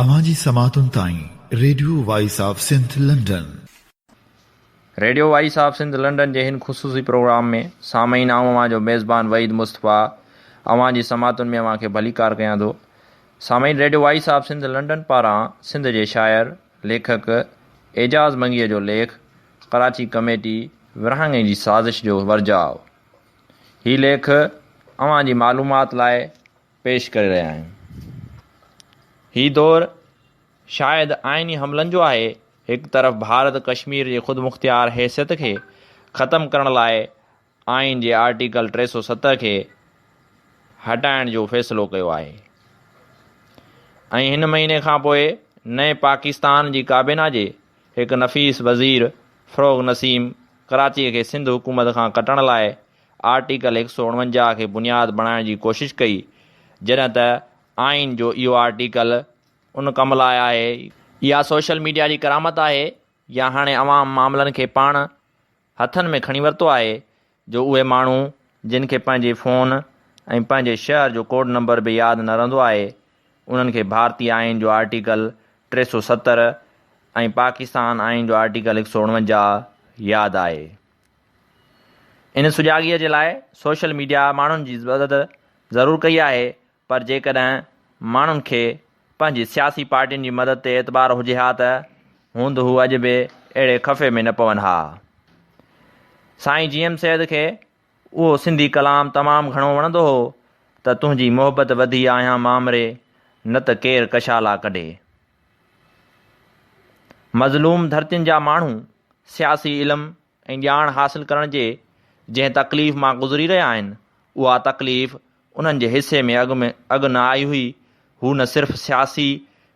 अवांजी समातुन ताईं radio voice of Sindh London. Radio voice of Sindh London जे हिन ख़ुसूसी प्रोग्राम में सामईन अवां जो मेज़बान वहीद मुस्तफ़ा अवां जी समातुन में अवां खे भलीकार कयां थो। सामईन, radio voice of Sindh London पारां सिंध जे शाइर लेखक एजाज़ मंगीअ जो लेख कराची कमेटी विरहाङे जी साज़िश जो वर्जाउ ही लेख अवां जी मालूमात लाइ पेश करे रहिया आहियूं। ही दौर शायदि आइनी हमलनि जो आहे। हिकु तरफ़ भारत कश्मीर जे ख़ुदि मुख़्तियार हैसियत खे ख़तमु करण लाइ आइन जे आर्टिकल 370 खे हटाइण जो फ़ैसिलो कयो आहे ऐं हिन महीने खां पोइ नए पाकिस्तान जी काबीना जे हिकु नफ़ीस वज़ीर फ़रोग़ नसीम कराचीअ खे सिंध हुकूमत खां कटण लाइ आर्टिकल 149 खे बुनियादु बणाइण जी कोशिशि कई, जॾहिं त आइन जो इहो आर्टिकल उन कम लाइ आहे। इहा सोशल मीडिया जी करामत आहे या हाणे अवाम मामलनि खे पाण हथनि में खणी वरितो आहे जो उहे माण्हू जिन खे पंहिंजे फ़ोन ऐं पंहिंजे शहर जो कोड नंबर बि यादि न रहंदो आहे, उन्हनि खे भारतीय आइन जो आर्टिकल 370 ऐं पाकिस्तान आइन जो आर्टिकल 149 यादि आहे। इन सुजाॻीअ जे लाइ सोशल मीडिया माण्हुनि जी मदद ज़रूरु कई आहे, पर जेकॾहिं माण्हुनि खे पंहिंजी सियासी पार्टियुनि जी मदद ते एतबार हुजे हा त हूंद हू अॼु बि अहिड़े ख़फ़े में न पवनि हा। साईं जीएम सैद खे उहो सिंधी कलाम तमामु घणो वणंदो हो त तुंहिंजी मोहबत वधी आहियां मामरे न त केरु कशाला कढे। मज़लूम धरतियुनि जा माण्हू सियासी इल्मु ऐं ॼाण हासिलु करण जे जंहिं तकलीफ़ मां गुज़री रहिया आहिनि, उहा तकलीफ़ उन्हनि जे हिसे में अॻु न आई हुई। हू न सिर्फ़ु सियासी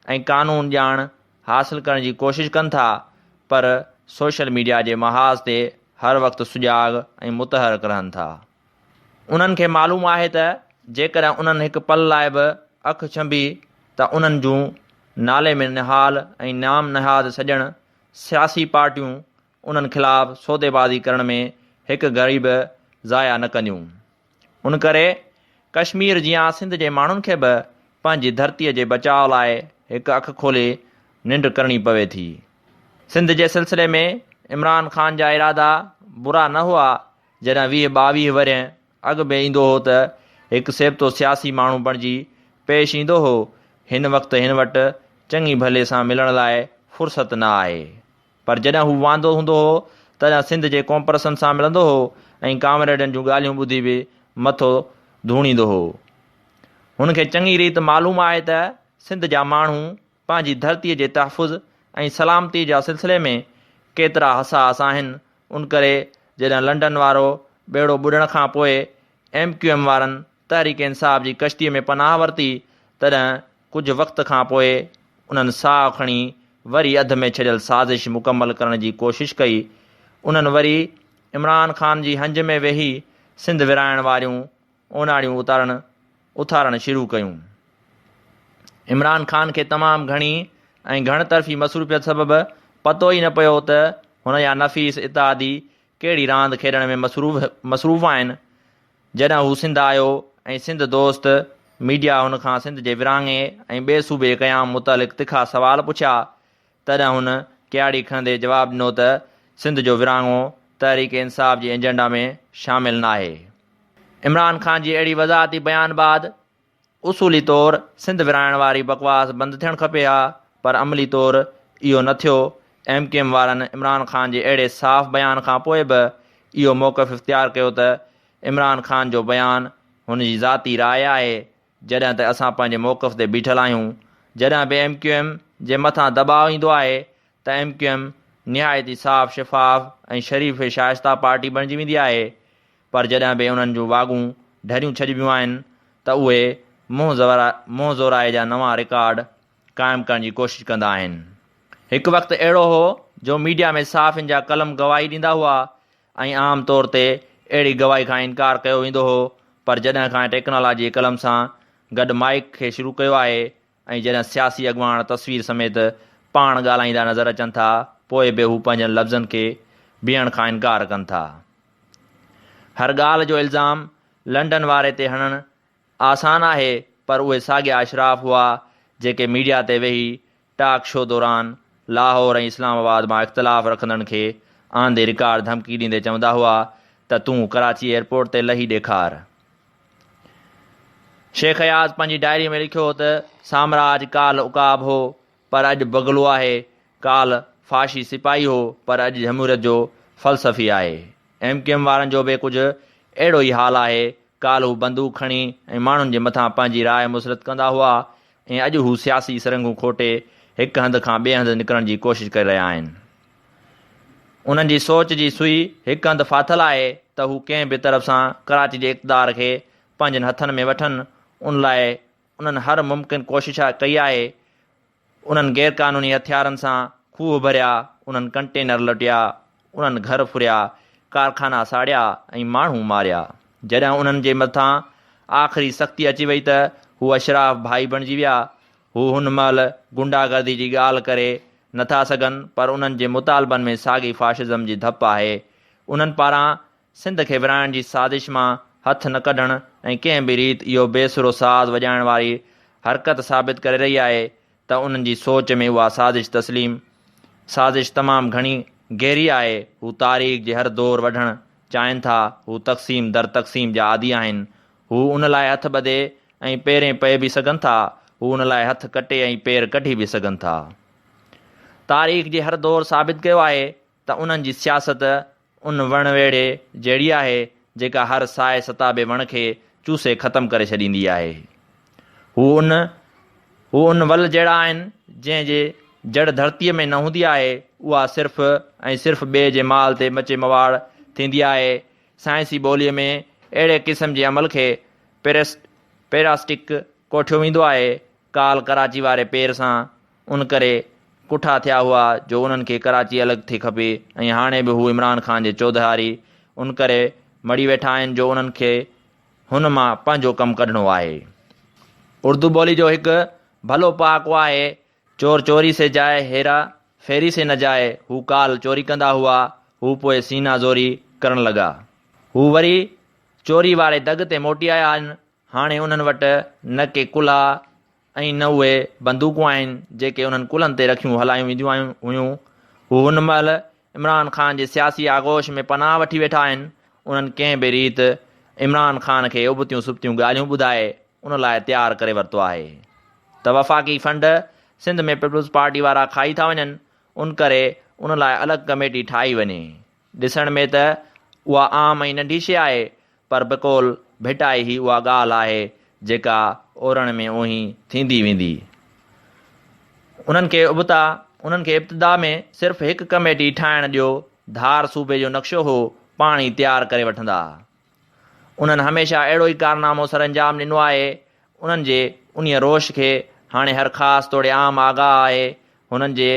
ऐं कानून ॼाण हासिलु करण जी कोशिशि कनि था, पर सोशल मीडिया जे महाज़ ते हर वक़्तु सुॼाग ऐं मुतहरक रहनि था। उन्हनि खे मालूम आहे त जेकॾहिं उन्हनि हिकु पल लाइ बि अखि छंभी त उन्हनि जूं नाले में निहाल ऐं नाम नहाद सॼण सियासी पार्टियूं उन्हनि ख़िलाफ़ु सौदेबाज़ी करण में हिकु घड़ी बि ज़ाया न कंदियूं। उन करे कश्मीर जी या सिंध जे माण्हुनि खे बि पंहिंजी धरतीअ जे बचाव लाइ हिकु अखि खोले निंड करणी पवे थी। सिंध जे सिलसिले में इमरान ख़ान जा इरादा बुरा न हुआ। जॾहिं 20-22 वरिय अॻु में ईंदो हो त हिकु सेबतो सियासी माण्हू बणिजी पेश ईंदो हो। हिन वक़्तु हिन वटि चङी भले सां मिलण लाइ फ़ुर्सत न आहे, पर जॾहिं हू वांदो हूंदो हो तॾहिं सिंध जे कॉम्प्रेसन सां मिलंदो हो ऐं कामरेडनि जूं ॻाल्हियूं ॿुधी बि मथो धूणींदो हो। हुनखे चङी रीति मालूम आहे त सिंध जा माण्हू पंहिंजी धरतीअ जे तहफ़ुज़ ऐं सलामती जा सिलसिले में केतिरा हसास आहिनि। उन करे जॾहिं लंडन वारो ॿेड़ो ॿुॾण खां पोइ MQM वारनि तहरीक इंसाफ़ जी कश्तीअ में पनाह वरिती, तॾहिं कुझु वक़्त खां पोइ उन्हनि साहु खणी वरी अध में छॾियल साज़िश मुकमल करण जी कोशिशि कई। उन्हनि वरी इमरान ख़ान जी हंज में वेही सिंध विराइण वारियूं ओनाड़ियूं उथारणु शुरू कयूं। इमरान ख़ान खे तमामु घणी ऐं घणतरफ़ी मसरूफ़ियत सबबि पतो ई न पियो त हुन जा नफ़ीस इत्तेहादी कहिड़ी रांदि खेॾण में मसरूफ़ आहिनि। जॾहिं हू सिंध आयो ऐं सिंध दोस्त मीडिया हुन खां सिंध जे विरहाङे ऐं ॿिए सूबे क़याम मुतलिक़ तिखा सवाल पुछिया, तॾहिं हुन कियाड़ी खणंदे जवाबु ॾिनो त सिंध जो विरहाङो तहरीक इंसाफ़ जी एजेंडा में शामिल न आहे। इमरान ख़ान जी अहिड़ी वज़ाहती बयान बाद उसूली तौरु सिंध विराइण वारी बकवास बंदि थियणु खपे हा, पर अमली तौरु इहो न थियो। MQM वारनि इमरान ख़ान जे अहिड़े साफ़ बयान खां पोइ बि इहो मौक़िफ़ इख़्तियार कयो त इमरान ख़ान जो बयान हुन जी ज़ाती राय आहे, जॾहिं त असां पंहिंजे मौक़िफ़ ते बीठल आहियूं। जॾहिं बि MQM जे मथां दबाव ईंदो आहे त MQM निहायती साफ़ शिफ़ाफ़ ऐं शरीफ़ शाइस्ता पार्टी बणिजी वेंदी आहे, पर जॾहिं बि उन्हनि जूं वागूं ढरियूं छॾिबियूं आहिनि त उहे मुंहुं ज़ोराए जा नवां रिकॉर्ड क़ाइमु करण जी कोशिशि कंदा आहिनि। हिकु वक़्तु अहिड़ो हो जो मीडिया में साफ़ इन जा कलम गवाही ॾींदा हुआ ऐं आम तौर ते अहिड़ी गवाही खां इनकार कयो वेंदो हो, पर जॾहिं खां टेक्नोलॉजी कलम सां गॾु माइक खे शुरू कयो आहे ऐं जॾहिं सियासी अॻुवाण तस्वीर समेत पाण ॻाल्हाईंदा नज़र अचनि था, पोइ बि हू पंहिंजनि लफ़्ज़नि खे बीहण खां इनकार कनि था। हर ॻाल्हि जो इल्ज़ाम लंडन वारे ते हणणु आसान आहे, पर उहे साॻिया अशराफ हुआ जेके मीडिया ते वेही टॉक शो दौरान लाहौर ऐं इस्लामाबाद मां इख़्तिलाफ़ रखंदड़ खे आंदे रिकार्ड धमकी ॾींदे चवंदा हुआ त तूं कराची एयरपोर्ट ते लही ॾेखार। शेख अयाज़ पंहिंजी डायरी में लिखियो त साम्राज काल उकाब हो पर अॼु बगलो आहे, काल फाशी सिपाही हो पर अॼु जमहूरियत जो फ़लसफ़ी आहे। MQM वारनि जो बि कुझु अहिड़ो ई हाल आहे। काल हू बंदूक खणी ऐं माण्हुनि जे मथां पंहिंजी राय मुसरत कंदा हुआ ऐं अॼु हू सियासी सरंगूं खोटे हिकु हंधि खां ॿिए हंधि निकिरण जी कोशिशि करे रहिया आहिनि। उन्हनि जी सोच जी सुई हिकु हंधि फाथल आहे त हू कंहिं बि तरफ़ सां कराची जे इक़्तिदार खे पंहिंजनि हथनि में वठनि। उन लाइ उन्हनि हर मुमकिन कोशिश कई आहे। उन्हनि ग़ैरक़ानूनी हथियारनि सां खूह भरिया, उन्हनि कंटेनर लुटिया, उन्हनि घर फुरिया, कारखाना साड़िया ऐं माण्हू मारिया। जॾहिं उन्हनि जे मथां आख़िरी सख़्ती अची वई त हू अशराफ भाई बणिजी विया। हू हुन महिल गुंडागर्दी जी ॻाल्हि करे नथा सघनि पर उन्हनि जे मुतालबनि में साॻी फाशिज़म जी धप आहे। उन्हनि पारां सिंध खे विराइण जी साज़िश मां हथु न कढणु ऐं कंहिं बि रीति इहो बेसुरो साज़ वॼाइण वारी हरकत साबित करे रही आहे त उन्हनि जी सोच में उहा साज़िश तमामु घणी गहरी आहे। हू तारीख़ जे हर दौर वढणु चाहिनि था। हू तक़सीम दर तक़सीम जा आदी आहिनि। हू उन लाइ हथु ॿधे ऐं पेरें पए बि सघनि था। हू उन लाइ हथु कटे ऐं पेर कढी बि सघनि था। तारीख़ जे हर दौर साबित कयो आहे त उन्हनि जी सियासत उन वणवेड़े जहिड़ी आहे जेका हर साए सताबे वण खे चूसे ख़तमु करे छॾींदी आहे। हू उन वल जहिड़ा आहिनि जंहिंजे जड़ धरतीअ में न हूंदी आहे, उहा सिर्फ़ ऐं सिर्फ़ ॿिए जे माल ते मचे मवाड़ थींदी आहे। साइंसी ॿोलीअ में अहिड़े क़िस्म जे अमल खे पेरास्टिक कोठियो वेंदो आहे। काल कराची वारे पेर सां उन करे कुठा थिया हुआ जो उन्हनि खे कराची अलॻि थी खपे ऐं हाणे बि हू इमरान ख़ान जे चौधारी उन करे मड़ी वेठा आहिनि जो उन्हनि खे हुन मां पंहिंजो कमु कढणो आहे। उर्दू ॿोली जो हिकु भलो पहाको आहे, चोर चोरी से जाए हेरा फेरी से न जाए। हू काल चोरी कंदा हुआ, हू पोइ सीना ज़ोरी करण लॻा। हू वरी चोरी वारे दग ते मोटी आया आहिनि। हाणे उन्हनि वटि न के कुल्हा ऐं न उहे बंदूकूं आहिनि जेके उन्हनि कुल्हनि ते रखियूं हलायूं वेंदियूं हुयूं। हू हुन महिल इमरान ख़ान जे सियासी आगोश में पनाह वठी वेठा आहिनि। उन्हनि कंहिं बि रीति इमरान ख़ान खे उबतियूं सुबतियूं ॻाल्हियूं ॿुधाए उन लाइ तयारु करे वरितो आहे त वफ़ाक़ी फंड सिंध में पीपुल्स पार्टी वारा खाई था वञनि। उन करे उन लाइ अलॻि कमेटी ठाही वञे। ॾिसण में त उहा आम ऐं नंढी शइ आहे पर बिकोल भिटाई ही उहा ॻाल्हि आहे जेका ओरण में उही थींदी वेंदी। उन्हनि खे इब्तिदा में सिर्फ़ु हिकु कमेटी ठाहिण ॾियो। धार सूबे जो नक्शो हो, पाणी तयारु करे वठंदा। उन्हनि हमेशह अहिड़ो ई कारनामो सर अंजाम ॾिनो आहे। उन्हनि जे उन रोश खे हाणे हर ख़ासि तोड़े आम आगाह आहे। हुननि जे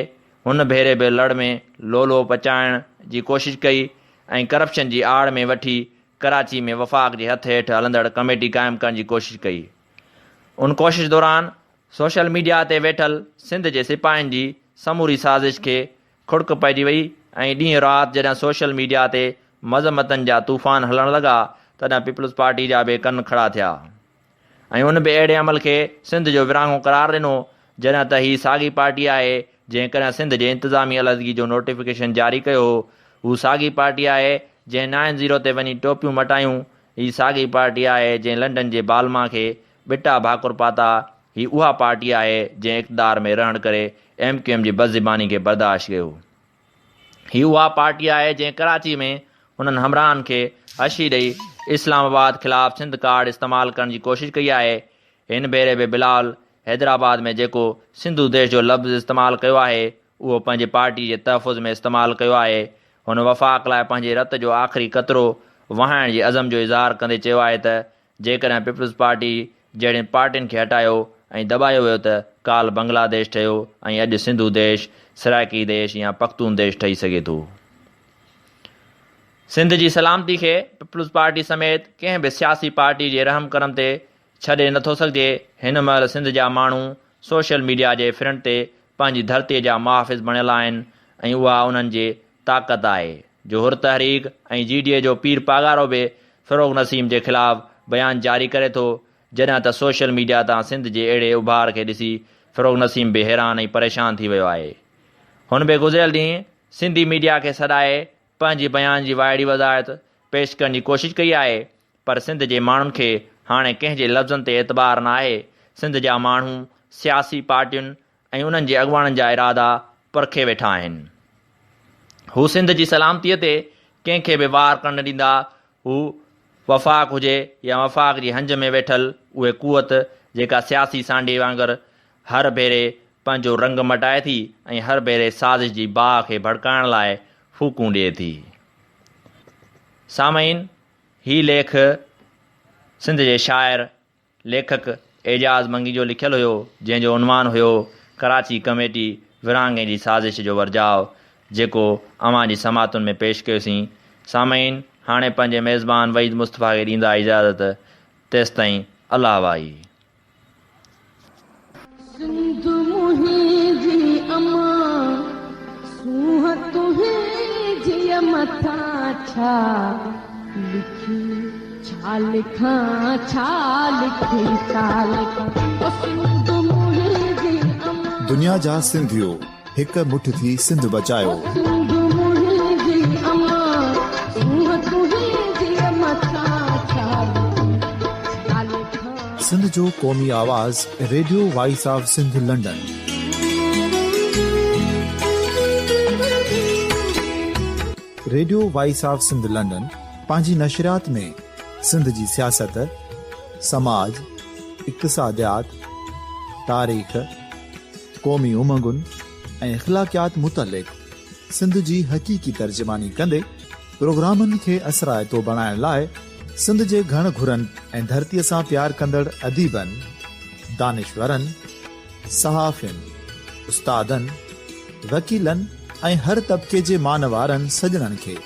हुन भेरे बि लड़ में लोलो पचाइण जी कोशिशि कई ऐं करप्शन जी आड़ में वठी कराची में वफ़ाक़ जे हथ हेठि हलंदड़ कमेटी क़ाइमु करण जी कोशिशि कई। उन कोशिश दौरान सोशल मीडिया ते वेठल सिंध जे सिपाहियुनि जी समूरी साज़िश खे खुड़क पइजी वई ऐं ॾींहुं राति जॾहिं सोशल मीडिया ते मज़मतनि जा तूफ़ान हलणु लॻा तॾहिं पीपुल्स पार्टी जा बि कन खड़ा थिया ऐं उन बि अहिड़े अमल खे सिंध जो विरहाङो करार ॾिनो जॾहिं त हीअ साॻी पार्टी आहे जंहिं कॾहिं सिंध जे इंतिज़ामी अलहदगी जो नोटिफिकेशन जारी कयो। हू साॻी पार्टी आहे जंहिं 9-0 ते वञी टोपियूं मटायूं। हीअ साॻी पार्टी आहे जंहिं लंडन जे बालमा खे बिटा भाकुर पाता। हीअ उहा पार्टी आहे जंहिं इक़्तिदार में रहण करे MQM जी बदज़बानी खे बर्दाश्त कयो। हीअ उहा पार्टी आहे जंहिं कराची में हुननि हमराहनि खे हशी ॾेई इस्लामाबाद ख़िलाफ़ु सिंध कार्ड इस्तेमालु करण जी कोशिशि कई आहे। हिन भेरे बि बिलाल हैदराबाद में जेको सिंधु देश जो लफ़्ज़ इस्तेमालु कयो आहे उहो पंहिंजे पार्टी जे तहफ़ुज़ में इस्तेमालु कयो आहे। हुन वफ़ाक़ लाइ पंहिंजे रत जो आख़िरी क़तरो वहाइण जी अज़म जो इज़हार कंदे चयो आहे त जेकॾहिं पीपुल्स पार्टी जहिड़ियुनि पार्टियुनि खे हटायो ऐं दॿायो वियो त काल बांग्लादेश ठहियो ऐं अॼु सिंधु देश सराइकी देश या पख्तून देश ठही सघे थो। सिंध जी सलामती खे पीपुल्स पार्टी समेत कंहिं बि सियासी पार्टी जे रहम करम ते छॾे नथो सघिजे। हिन महिल सिंध जा माण्हू सोशल मीडिया जे फ्रंट ते पंहिंजी धरतीअ जा मुहाफ़िज़ बणियल आहिनि ऐं उहा उन्हनि जे ताक़त आहे जो हुर तहरीक ऐं GDA जो पीर पागारो बि फ़िरोग़ नसीम जे ख़िलाफ़ु बयानु जारी करे थो। जॾहिं त सोशल मीडिया तां सिंध जे अहिड़े उभार खे ॾिसी फ़िरोज़ नसीम बि हैरान ऐं परेशान थी वियो आहे। हुन बि गुज़िरियल ॾींहुं सिंधी मीडिया खे सॾाए पंहिंजी बयान जी वाइड़ी वज़ाहत पेश करण जी कोशिशि कई आहे, पर सिंध जे माण्हुनि खे हाणे कंहिंजे लफ़्ज़नि ते एतबार न आहे। सिंध जा माण्हू सियासी पार्टियुनि ऐं उन्हनि जे अॻुवाणनि जा इरादा परखे वेठा आहिनि। हू सिंध जी सलामतीअ ते कंहिंखे बि वार करणु न ॾींदा। हू वफ़ाक़ हुजे या वफ़ाक़ जी हंज में वेठल उहे कुवत जेका सियासी सांडे वांगुरु हर भेरे पंहिंजो रंग मटाए थी ऐं हर भेरे साज़िश जी बाहि खे भड़काइण लाइ फूकूं ॾिए थी। सामईन, ही लेख सिंध जे शाइर लेखक एजाज़ मंगी जो लिखियलु हुयो, जंहिंजो उनवान हुयो कराची कमेटी विरहाङे जी साज़िश जो वर्जाव, जेको अवां जी समातुनि में पेश कयोसीं। सामईन, हाणे पंहिंजे मेज़बान वहीद मुस्तफ़ा खे ॾींदा इजाज़त। तेसि ताईं अल्लाह वाही। दुनिया जा सिंधियो हिक मुठ थी सिंध बचायो। सिंध जो क़ौमी आवाज़ radio voice of Sindh London. Radio voice of Sindh London पंहिंजी नशरियात में सिंध जी सियासत, समाज, इक़्तिसादियात, तारीख़, क़ौमी उमंगुनि ऐं इख़्लाक़ियात मुतलिक़ सिंध जी हक़ीक़ी तर्जुमानी कंदे प्रोग्रामनि खे असराइतो बणाइण लाइ सिंध जे घण घुरनि ऐं धरतीअ सां प्यार कंदड़ अदीबनि, दानिशवरनि, सहाफ़ियुनि, उस्तादनि, वकीलनि ऐं हर तबिके जे मानवारनि सजणनि खे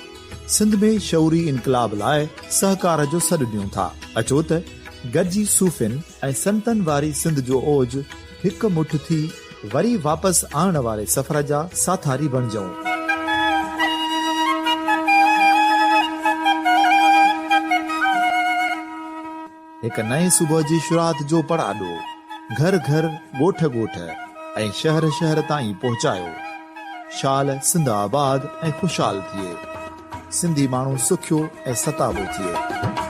सिंध में शऊरी इनकलाब लाइ सहकार जो सॾु ॾियूं था। अचो त गॾिजी सूफ़ियुनि ऐं संतनि वारी सिंध जो ओज हिकु मुठ थी वरी वापसि आणण वारे सफ़र जा साथारी बणिजऊं। हिक नए सुबुह जी शुरूआत जो पड़ाॾो घर घर, ॻोठ ॻोठ ऐं शहर शहर ताईं पहुचायो। शाल सिंध आबाद ऐं खुशहाल थिए, सिंधी माण्हू सुखियो ऐं सताबो थिए।